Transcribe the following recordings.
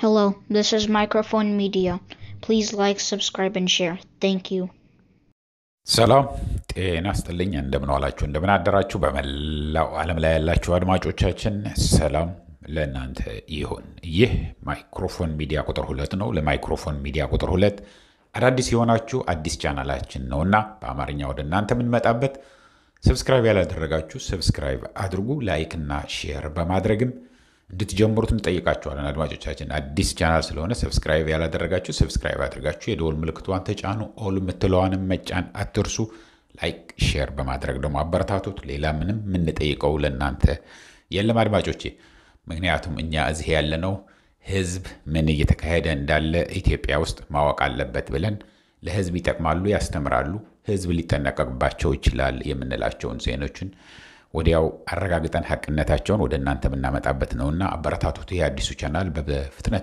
Hello, this is Microphone Media. Please like, subscribe, and share. Thank you. ሰላም ጤና ይስጥልኝ እንደምን ዋላችሁ እንደምን አደራችሁ በመላው ዓለም ላይ ያላችሁ አድማጮቻችን ሰላም ለእናንተ ይሁን ይህ ማይክሮፎን ሚዲያ ቁጥር 2 ነው ለማይክሮፎን ሚዲያ ቁጥር 2 አዳዲስ የሆናችሁ አዲስ ቻናላችን ነውና በአማርኛ ወደ እናንተ የምንመጣበት ሰብስክራይብ ያላደረጋችሁ ሰብስክራይብ አድርጉ ላይክ እና ሼር በማድረግም እንድትጀምሩት እንጠይቃችኋለን አድማጮቻችን አዲስ ቻናል ስለሆነ ሰብስክራይብ ያላደረጋችሁ ሰብስክራይብ አድርጋችሁ የደወል ምልክቱን ተጫኑ ኦል ምትለዋንም መጫን አትርሱ ላይክ ሼር በማድረግ ደግሞ አበረታቱት ሌላ ምንም የምንጠይቀው ለእናንተ የለም አድማጮቼ ምክንያቱም እኛ እዚህ ያለነው ህዝብ ምን እየተካሄደ እንዳለ ኢትዮጵያ ውስጥ ማወቅ አለበት ብለን ለህዝብ ይጠቅማሉ ያስተምራሉ ህዝብ ሊጠነቀቅባቸው ይችላል የምንላቸውን ዜናዎችን ወዲያው አረጋግጠን ሐቅነታቸውን ወደ እናንተ ምናመጣበት ነውና አበረታቱት የአዲሱ ቻናል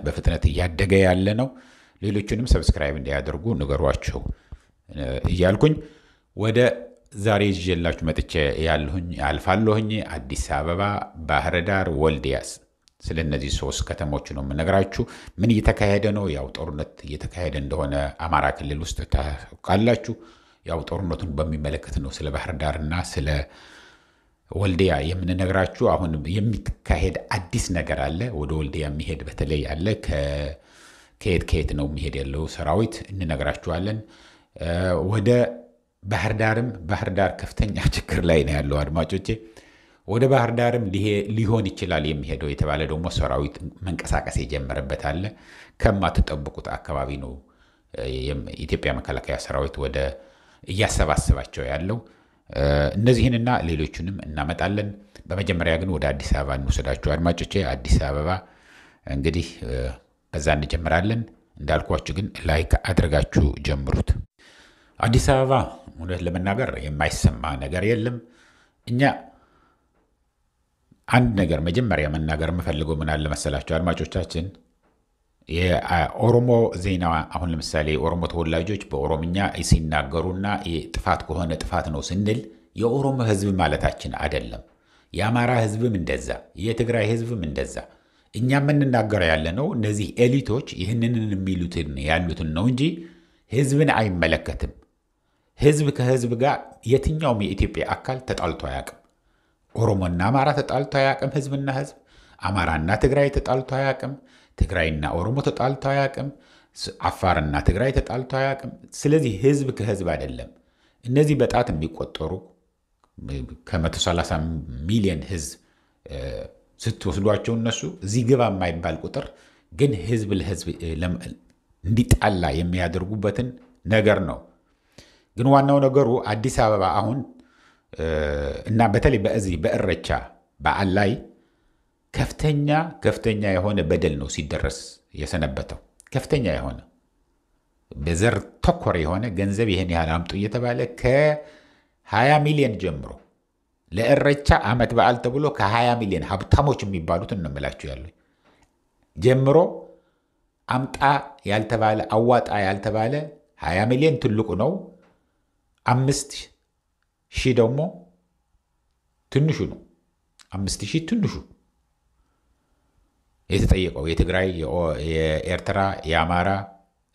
በፍጥነት እያደገ ያለ ነው ሌሎችንም ሰብስክራይብ እንዲያደርጉ ንገሯቸው እያልኩኝ ወደ ዛሬ ይዤላችሁ መጥቼ ያለሁኝ አልፋለሁኝ አዲስ አበባ ባህር ዳር ወልዲያስ ስለነዚህ ሶስት ከተሞች ነው የምነግራችሁ ምን እየተካሄደ ነው ያው ጦርነት እየተካሄደ እንደሆነ አማራ ክልል ውስጥ ታውቃላችሁ ያው ጦርነቱን በሚመለከት ነው ስለ ባህር ዳርና ስለ ወልዲያ የምንነግራችሁ አሁን የሚካሄድ አዲስ ነገር አለ ወደ ወልዲያ የሚሄድ በተለይ አለ ከየት ነው የሚሄድ ያለው ሰራዊት እንነግራችኋለን ወደ ባህር ዳር ከፍተኛ ችግር ላይ ነው ያለው አድማጮቼ ወደ ባህር ዳርም ሊሆን ይችላል የሚሄደው የተባለ ደግሞ ሰራዊት መንቀሳቀስ የጀመረበት አለ ከማትጠብቁት አካባቢ ነው የኢትዮጵያ መከላከያ ሰራዊት ወደ እያሰባሰባቸው ያለው እነዚህንና ሌሎችንም እናመጣለን በመጀመሪያ ግን ወደ አዲስ አበባ እንወስዳችሁ አድማጮቼ አዲስ አበባ እንግዲህ በዛ እንጀምራለን እንዳልኳችሁ ግን ላይክ አድርጋችሁ ጀምሩት አዲስ አበባ እውነት ለመናገር የማይሰማ ነገር የለም እኛ አንድ ነገር መጀመሪያ መናገር የምፈልገው ምን አለ መሰላችሁ አድማጮቻችን የኦሮሞ ዜና አሁን ለምሳሌ ኦሮሞ ተወላጆች በኦሮምኛ ሲናገሩና ጥፋት ከሆነ ጥፋት ነው ስንል የኦሮሞ ህዝብ ማለታችን አይደለም የአማራ ህዝብም እንደዛ የትግራይ ህዝብም እንደዛ እኛ ምንናገር ያለነው እነዚህ ኤሊቶች ይህንን የሚሉትን ያሉትን ነው እንጂ ህዝብን አይመለከትም ህዝብ ከህዝብ ጋር የትኛውም የኢትዮጵያ አካል ተጣልቶ አያውቅም ኦሮሞና አማራ ተጣልቶ አያውቅም ህዝብና ህዝብ አማራና ትግራይ ተጣልቶ አያውቅም ትግራይና ኦሮሞ ተጣልቶ አያውቅም አፋርና ትግራይ ተጣልቶ አያውቅም ስለዚህ ህዝብ ከህዝብ አይደለም እነዚህ በጣት የሚቆጠሩ ከ130 ሚሊዮን ህዝብ ስትወስዷቸው እነሱ እዚህ ግባ የማይባል ቁጥር ግን ህዝብ ለህዝብ እንዲጣላ የሚያደርጉበትን ነገር ነው ግን ዋናው ነገሩ አዲስ አበባ አሁን እና በተለይ በዚህ በእረቻ በዓል ላይ ከፍተኛ የሆነ በደል ነው ሲደረስ የሰነበተው ከፍተኛ የሆነ በዘር ተኮር የሆነ ገንዘብ ይሄን ያህል አምጡ እየተባለ ከ20 ሚሊዮን ጀምሮ ለእረቻ አመት በዓል ተብሎ ከ20 ሚሊዮን ሀብታሞች የሚባሉት እንምላችሁ ያለው ጀምሮ አምጣ ያልተባለ አዋጣ ያልተባለ 20 ሚሊዮን ትልቁ ነው 5000 ደግሞ ትንሹ ነው 5000 ትንሹ የተጠየቀው የትግራይ የኤርትራ የአማራ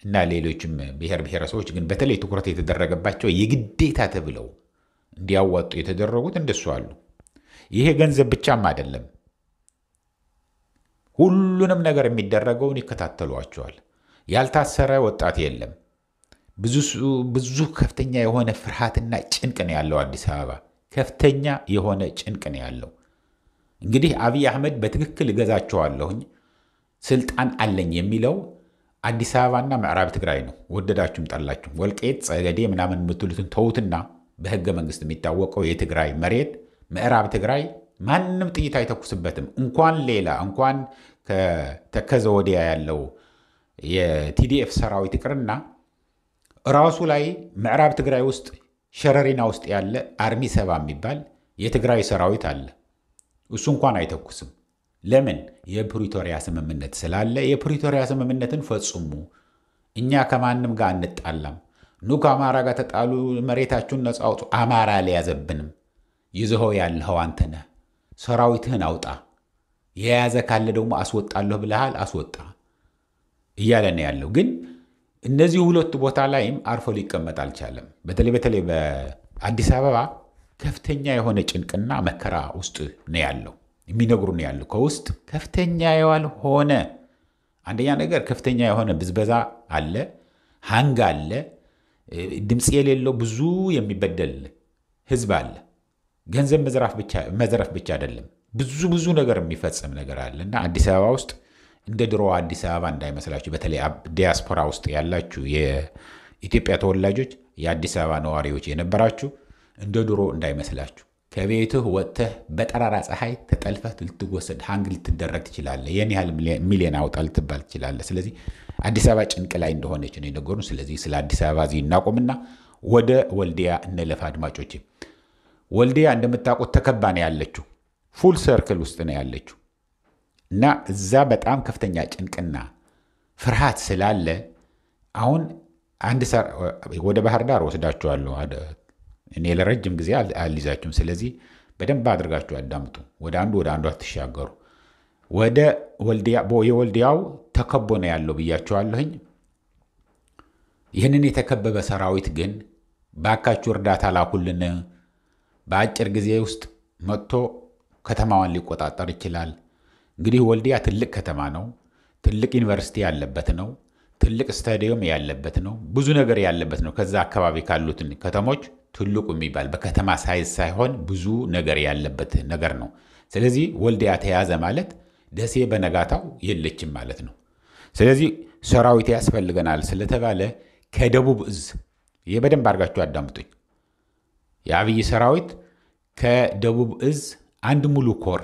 እና ሌሎችም ብሔረሰቦች ግን በተለይ ትኩረት የተደረገባቸው የግዴታ ተብለው እንዲያዋጡ የተደረጉት እንደሱ አሉ ይሄ ገንዘብ ብቻም አይደለም ሁሉንም ነገር የሚደረገውን ይከታተሏቸዋል ያልታሰረ ወጣት የለም ብዙ ከፍተኛ የሆነ ፍርሃትና ጭንቅ ነው ያለው አዲስ አበባ ከፍተኛ የሆነ ጭንቅ ነው ያለው እንግዲህ አብይ አህመድ በትክክል ገዛቸዋለሁኝ ስልጣን አለኝ የሚለው አዲስ አበባና ምዕራብ ትግራይ ነው ወደዳችሁም ጠላችሁም ወልቄት ጸገዴ ምናምን የምትሉትን ተውትና በህገ መንግስት የሚታወቀው የትግራይ መሬት ምዕራብ ትግራይ ማንንም ጥይት አይተኩስበትም እንኳን ከተከዘ ወዲያ ያለው የቲዲኤፍ ሰራዊት ይቅርና ራሱ ላይ ምዕራብ ትግራይ ውስጥ ሸረሪና ውስጥ ያለ አርሚ 7 የሚባል የትግራይ ሰራዊት አለ እሱ እንኳን አይተኩስም ለምን የፕሪቶሪያ ስምምነት ስላለ የፕሪቶሪያ ስምምነትን ፈጽሙ እኛ ከማንም ጋር እንጣላም ከአማራ ጋር ተጣሉ መሬታችሁን ነፃ አውጡ አማራ ሊያዘብንም ይዘው ያለው አንተነ ሰራዊትህን አውጣ የያዘ ካለ ደግሞ አስወጣለሁ ብለሃል አስወጣ እያለ ነው ያለው። ግን እነዚህ ሁለቱ ቦታ ላይም አርፎ ሊቀመጥ አልቻለም። በተለይ በአዲስ አበባ ከፍተኛ የሆነ ጭንቅና መከራ ውስጥ ነው ያለው። የሚነግሩ ነው ያለው ከውስጥ ከፍተኛ ያልሆነ አንደኛ ነገር ከፍተኛ የሆነ ብዝበዛ አለ፣ ሃንግ አለ፣ ድምፅ የሌለው ብዙ የሚበደል ህዝብ አለ። ገንዘብ መዝረፍ ብቻ አይደለም፣ ብዙ ነገር የሚፈጸም ነገር አለ እና አዲስ አበባ ውስጥ እንደ ድሮ አዲስ አበባ እንዳይመስላችሁ። በተለይ ዲያስፖራ ውስጥ ያላችሁ የኢትዮጵያ ተወላጆች፣ የአዲስ አበባ ነዋሪዎች የነበራችሁ እንደ ድሮ እንዳይመስላችሁ። ከቤትህ ወጥተህ በጠራራ ፀሐይ ተጠልፈህ ልትወሰድ ሃንግ ልትደረግ ትችላለህ። የኔ ያህል ሚሊዮን አውጣ ልትባል ትችላለህ። ስለዚህ አዲስ አበባ ጭንቅ ላይ እንደሆነች ነው የነገሩን። ስለዚህ ስለ አዲስ አበባ እዚህ እናቆምና ወደ ወልዲያ እንለፍ አድማጮች። ወልዲያ እንደምታውቁት ተከባ ነው ያለችው፣ ፉል ሰርክል ውስጥ ነው ያለችው እና እዛ በጣም ከፍተኛ ጭንቅና ፍርሃት ስላለ አሁን ወደ ባህር ዳር ወስዳችኋለሁ። እኔ ለረጅም ጊዜ አልይዛችሁም። ስለዚህ በደንብ አድርጋችሁ አዳምጡ። ወደ አንዱ አትሻገሩ። ወደ የወልዲያው ተከቦ ነው ያለው ብያችኋለሁኝ። ይህንን የተከበበ ሰራዊት ግን ባካችሁ እርዳታ ላኩልን፣ በአጭር ጊዜ ውስጥ መጥቶ ከተማዋን ሊቆጣጠር ይችላል። እንግዲህ ወልዲያ ትልቅ ከተማ ነው፣ ትልቅ ዩኒቨርሲቲ ያለበት ነው፣ ትልቅ ስታዲየም ያለበት ነው፣ ብዙ ነገር ያለበት ነው። ከዛ አካባቢ ካሉትን ከተሞች ትልቁ የሚባል በከተማ ሳይዝ ሳይሆን ብዙ ነገር ያለበት ነገር ነው። ስለዚህ ወልዲያ ተያዘ ማለት ደሴ በነጋታው የለችም ማለት ነው። ስለዚህ ሰራዊት ያስፈልገናል ስለተባለ ከደቡብ እዝ በደንብ አድርጋችሁ አዳምጡኝ። የአብይ ሰራዊት ከደቡብ እዝ አንድ ሙሉ ኮር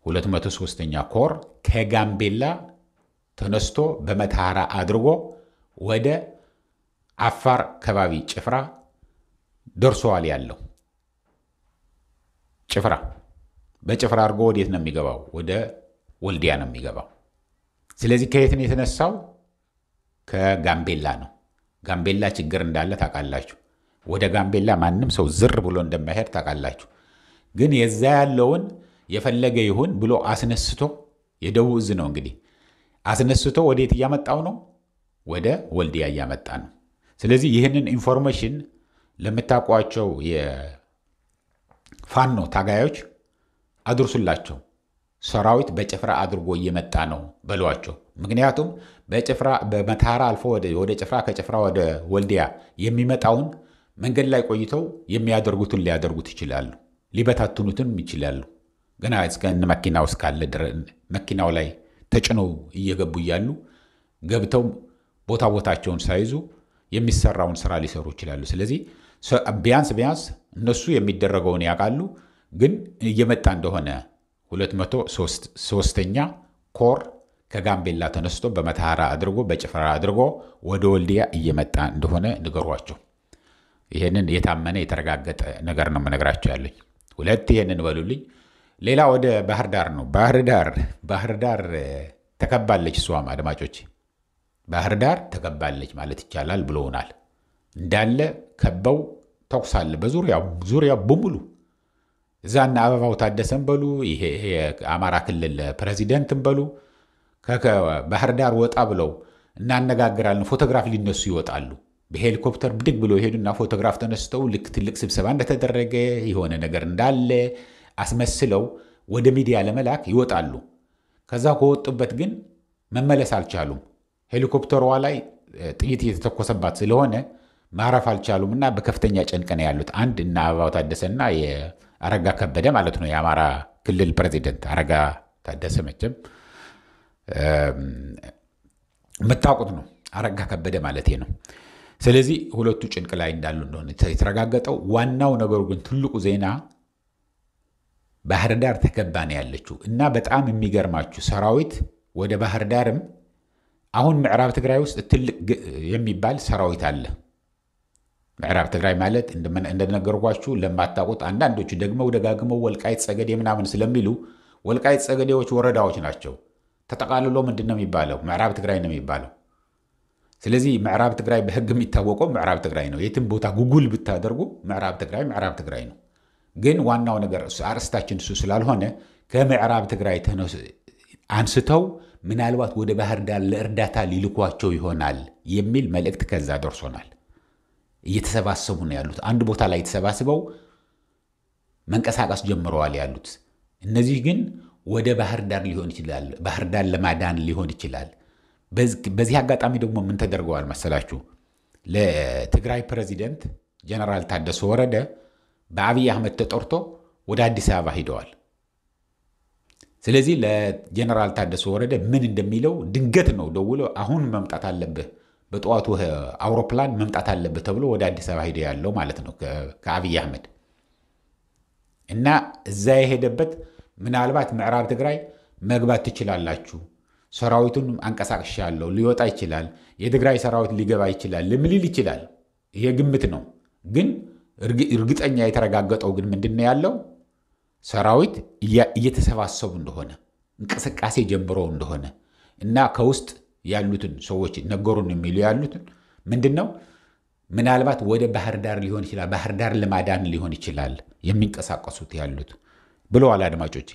203ኛ ኮር ከጋምቤላ ተነስቶ በመተሐራ አድርጎ ወደ አፋር ከባቢ ጭፍራ ደርሷል ያለው። ጭፍራ በጭፍራ አድርጎ ወዴት ነው የሚገባው? ወደ ወልዲያ ነው የሚገባው። ስለዚህ ከየት ነው የተነሳው? ከጋምቤላ ነው። ጋምቤላ ችግር እንዳለ ታውቃላችሁ። ወደ ጋምቤላ ማንም ሰው ዝር ብሎ እንደማይሄድ ታውቃላችሁ። ግን የዛ ያለውን የፈለገ ይሁን ብሎ አስነስቶ የደቡብ እዝ ነው እንግዲህ አስነስቶ ወዴት እያመጣው ነው? ወደ ወልዲያ እያመጣ ነው። ስለዚህ ይህንን ኢንፎርሜሽን ለምታውቋቸው የፋኖ ታጋዮች አድርሱላቸው። ሰራዊት በጭፍራ አድርጎ እየመጣ ነው በሏቸው። ምክንያቱም በመተሐራ አልፎ ወደ ጭፍራ፣ ከጭፍራ ወደ ወልዲያ የሚመጣውን መንገድ ላይ ቆይተው የሚያደርጉትን ሊያደርጉት ይችላሉ፣ ሊበታትኑትም ይችላሉ። ገና እስከ መኪናው እስካለ መኪናው ላይ ተጭነው እየገቡ እያሉ ገብተው ቦታቸውን ሳይዙ የሚሰራውን ስራ ሊሰሩ ይችላሉ። ስለዚህ ቢያንስ እነሱ የሚደረገውን ያውቃሉ። ግን እየመጣ እንደሆነ 203ኛ ኮር ከጋምቤላ ተነስቶ በመተሐራ አድርጎ በጭፍራ አድርጎ ወደ ወልዲያ እየመጣ እንደሆነ ንገሯቸው። ይህንን የታመነ የተረጋገጠ ነገር ነው የምነግራቸው ያለኝ። ሁለት ይህንን በሉልኝ። ሌላ ወደ ባህር ዳር ነው። ባህር ዳር ተከባለች። እሷም አድማጮች ባህር ዳር ተከባለች ማለት ይቻላል ብለውናል። እንዳለ ከበው ተኩሳለ በዙሪያው በሙሉ። እዛና አበባው ታደሰን በሉ፣ ይሄ የአማራ ክልል ፕሬዚደንትን በሉ ከባህር ዳር ወጣ ብለው እናነጋግራለን ፎቶግራፍ ሊነሱ ይወጣሉ። በሄሊኮፕተር ብድግ ብለው ይሄዱና ፎቶግራፍ ተነስተው ልክ ትልቅ ስብሰባ እንደተደረገ የሆነ ነገር እንዳለ አስመስለው ወደ ሚዲያ ለመላክ ይወጣሉ። ከዛ ከወጡበት ግን መመለስ አልቻሉም። ሄሊኮፕተሯ ላይ ጥይት እየተተኮሰባት ስለሆነ ማረፍ አልቻሉም እና በከፍተኛ ጭንቅ ነው ያሉት። አንድ እና አበባው ታደሰና የአረጋ ከበደ ማለት ነው የአማራ ክልል ፕሬዚደንት አረጋ ታደሰ መቼም የምታውቁት ነው፣ አረጋ ከበደ ማለት ነው። ስለዚህ ሁለቱ ጭንቅ ላይ እንዳሉ እንደሆነ የተረጋገጠው። ዋናው ነገሩ ግን ትልቁ ዜና ባህር ዳር ተከባ ነው ያለችው እና በጣም የሚገርማችሁ ሰራዊት ወደ ባህር ዳርም አሁን ምዕራብ ትግራይ ውስጥ ትልቅ የሚባል ሰራዊት አለ። ምዕራብ ትግራይ ማለት እንደነገርኳችሁ ለማታውቁት አንዳንዶቹ ደግመው ደጋግመው ወልቃይት ጸገዴ ምናምን ስለሚሉ ወልቃይት ጸገዴዎች ወረዳዎች ናቸው። ተጠቃልሎ ምንድነው የሚባለው? ምዕራብ ትግራይ ነው የሚባለው። ስለዚህ ምዕራብ ትግራይ በህግ የሚታወቀው ምዕራብ ትግራይ ነው። የትም ቦታ ጉጉል ብታደርጉ ምዕራብ ትግራይ ነው። ግን ዋናው ነገር አርስታችን እሱ ስላልሆነ ከምዕራብ ትግራይ አንስተው ምናልባት ወደ ባህር ዳር ለእርዳታ ሊልኳቸው ይሆናል የሚል መልእክት ከዛ ደርሶናል። እየተሰባሰቡ ነው ያሉት። አንድ ቦታ ላይ ተሰባስበው መንቀሳቀስ ጀምረዋል ያሉት። እነዚህ ግን ወደ ባህር ዳር ሊሆን ይችላል፣ ባህር ዳር ለማዳን ሊሆን ይችላል። በዚህ አጋጣሚ ደግሞ ምን ተደርገዋል መሰላችሁ? ለትግራይ ፕሬዚደንት ጀነራል ታደሰ ወረደ በአብይ አህመድ ተጠርቶ ወደ አዲስ አበባ ሄደዋል። ስለዚህ ለጀነራል ታደሰ ወረደ ምን እንደሚለው ድንገት ነው ደውሎ አሁን መምጣት አለብህ፣ በጠዋቱ አውሮፕላን መምጣት አለብህ ተብሎ ወደ አዲስ አበባ ሄደ ያለው ማለት ነው ከአብይ አህመድ። እና እዛ የሄደበት ምናልባት ምዕራብ ትግራይ መግባት ትችላላችሁ፣ ሰራዊቱን አንቀሳቅሻለሁ፣ ሊወጣ ይችላል፣ የትግራይ ሰራዊት ሊገባ ይችላል ልምልል ይችላል። ይሄ ግምት ነው። ግን እርግጠኛ የተረጋገጠው ግን ምንድነው ያለው? ሰራዊት እየተሰባሰቡ እንደሆነ እንቅስቃሴ ጀምሮ እንደሆነ እና ከውስጥ ያሉትን ሰዎች ነገሩን የሚሉ ያሉትን ምንድነው ምናልባት ወደ ባህር ዳር ሊሆን ይችላል፣ ባህር ዳር ለማዳን ሊሆን ይችላል የሚንቀሳቀሱት ያሉት ብለዋል። አድማጮች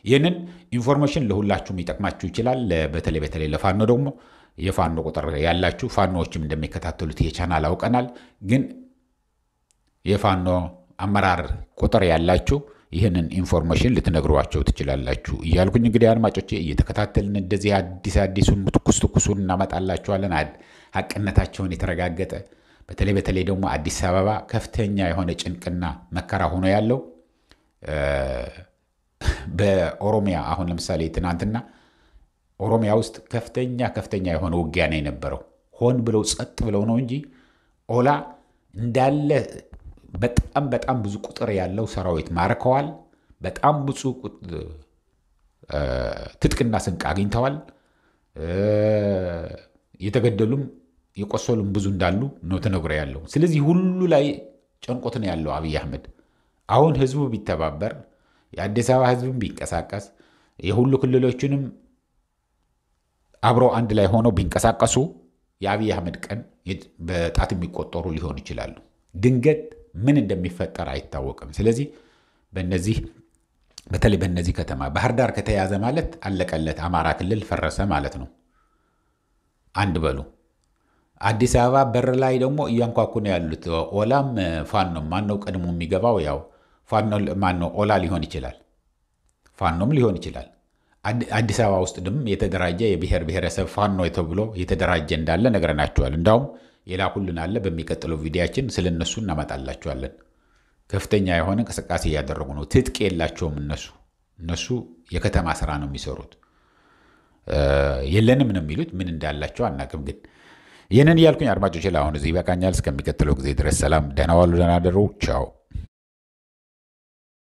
ይህንን ኢንፎርሜሽን ለሁላችሁም ይጠቅማችሁ ይችላል። በተለይ ለፋኖ ደግሞ የፋኖ ቁጥር ያላችሁ ፋኖዎችም እንደሚከታተሉት የቻናል አውቀናል። ግን የፋኖ አመራር ቁጥር ያላችሁ ይህንን ኢንፎርሜሽን ልትነግሯቸው ትችላላችሁ እያልኩኝ እንግዲህ አድማጮቼ እየተከታተልን እንደዚህ አዲሱን ትኩሱን እናመጣላችኋለን። ሀቅነታቸውን የተረጋገጠ በተለይ ደግሞ አዲስ አበባ ከፍተኛ የሆነ ጭንቅና መከራ ሆኖ ያለው በኦሮሚያ አሁን ለምሳሌ ትናንትና ኦሮሚያ ውስጥ ከፍተኛ የሆነ ውጊያ ነው የነበረው። ሆን ብለው ጸጥ ብለው ነው እንጂ ኦላ እንዳለ በጣም ብዙ ቁጥር ያለው ሰራዊት ማርከዋል። በጣም ብዙ ትጥቅና ስንቅ አግኝተዋል። የተገደሉም የቆሰሉም ብዙ እንዳሉ ነው ተነግሮ ያለው። ስለዚህ ሁሉ ላይ ጨንቆት ነው ያለው አብይ አህመድ። አሁን ህዝቡ ቢተባበር የአዲስ አበባ ህዝብም ቢንቀሳቀስ የሁሉ ክልሎችንም አብረው አንድ ላይ ሆነው ቢንቀሳቀሱ የአብይ አህመድ ቀን በጣት የሚቆጠሩ ሊሆን ይችላሉ። ድንገት ምን እንደሚፈጠር አይታወቅም። ስለዚህ በተለይ በእነዚህ ከተማ ባህር ዳር ከተያዘ ማለት አለቀለት፣ አማራ ክልል ፈረሰ ማለት ነው። አንድ በሉ። አዲስ አበባ በር ላይ ደግሞ እያንኳኩ ነው ያሉት። ኦላም ፋኖም ማነው ቀድሞ የሚገባው? ያው ፋኖ ማነው ኦላ ሊሆን ይችላል፣ ፋኖም ሊሆን ይችላል። አዲስ አበባ ውስጥ ደግሞ የተደራጀ የብሔር ብሔረሰብ ፋኖ ተብሎ የተደራጀ እንዳለ ነግረናችኋል። እንዳውም የላኩልን አለ። በሚቀጥለው ቪዲዮአችን ስለነሱ እናመጣላችኋለን። ከፍተኛ የሆነ እንቅስቃሴ እያደረጉ ነው። ትጥቅ የላቸውም እነሱ የከተማ ስራ ነው የሚሰሩት። የለንም ነው የሚሉት። ምን እንዳላቸው አናውቅም። ግን ይህንን እያልኩኝ አድማጮች ለአሁን እዚህ ይበቃኛል። እስከሚቀጥለው ጊዜ ድረስ ሰላም፣ ደህና ዋሉ፣ ደህና አደሩ። ቻው።